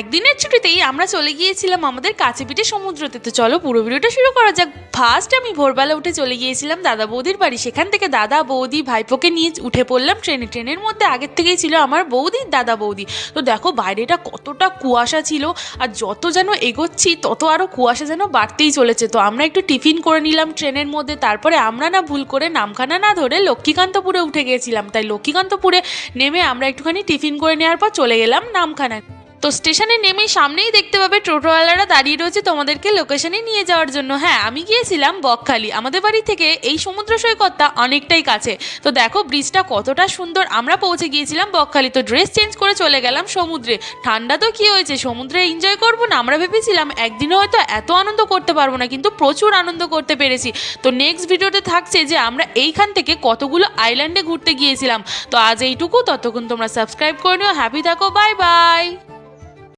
একদিনের ছুটিতেই আমরা চলে গিয়েছিলাম আমাদের কাছে পিঠে সমুদ্রতে। তো চলো পুরো ভিডিওটা শুরু করা যাক। ফার্স্ট আমি ভোরবেলা উঠে চলে গিয়েছিলাম দাদা বৌদির বাড়ি। সেখান থেকে দাদা বৌদি ভাইপোকে নিয়ে উঠে পড়লাম ট্রেনে। ট্রেনের মধ্যে আগের থেকেই ছিল আমার বৌদি দাদা বৌদি। তো দেখো বাইরেটা কতটা কুয়াশা ছিল, আর যত যেন এগোচ্ছি তত আরও কুয়াশা যেন বাড়তেই চলেছে। তো আমরা একটু টিফিন করে নিলাম ট্রেনের মধ্যে। তারপরে আমরা না ভুল করে নামখানা না ধরে লক্ষ্মীকান্তপুরে উঠে গিয়েছিলাম। তাই লক্ষ্মীকান্তপুরে নেমে আমরা একটুখানি টিফিন করে নেওয়ার পর চলে গেলাম নামখানা। তো স্টেশনে নেমেই সামনেই দেখতে পাবে টোটোওয়ালারা দাঁড়িয়ে রয়েছে তোমাদেরকে লোকেশনে নিয়ে যাওয়ার জন্য। হ্যাঁ, আমি গিয়েছিলাম বকখালি। আমাদের বাড়ি থেকে এই সমুদ্র সৈকতটা অনেকটাই কাছে। তো দেখো ব্রিজটা কতটা সুন্দর। আমরা পৌঁছে গিয়েছিলাম বকখালি। তো ড্রেস চেঞ্জ করে চলে গেলাম সমুদ্রে। ঠান্ডা তো কী হয়েছে, সমুদ্রে এনজয় করবো না? আমরা ভেবেছিলাম একদিনে হয়তো এত আনন্দ করতে পারবো না, কিন্তু প্রচুর আনন্দ করতে পেরেছি। তো নেক্সট ভিডিওতে থাকছে যে আমরা এইখান থেকে কতগুলো আইল্যান্ডে ঘুরতে গিয়েছিলাম। তো আজ এইটুকু, ততক্ষণ তোমরা সাবস্ক্রাইব করে নিও। হ্যাপি থাকো, বাই বাই।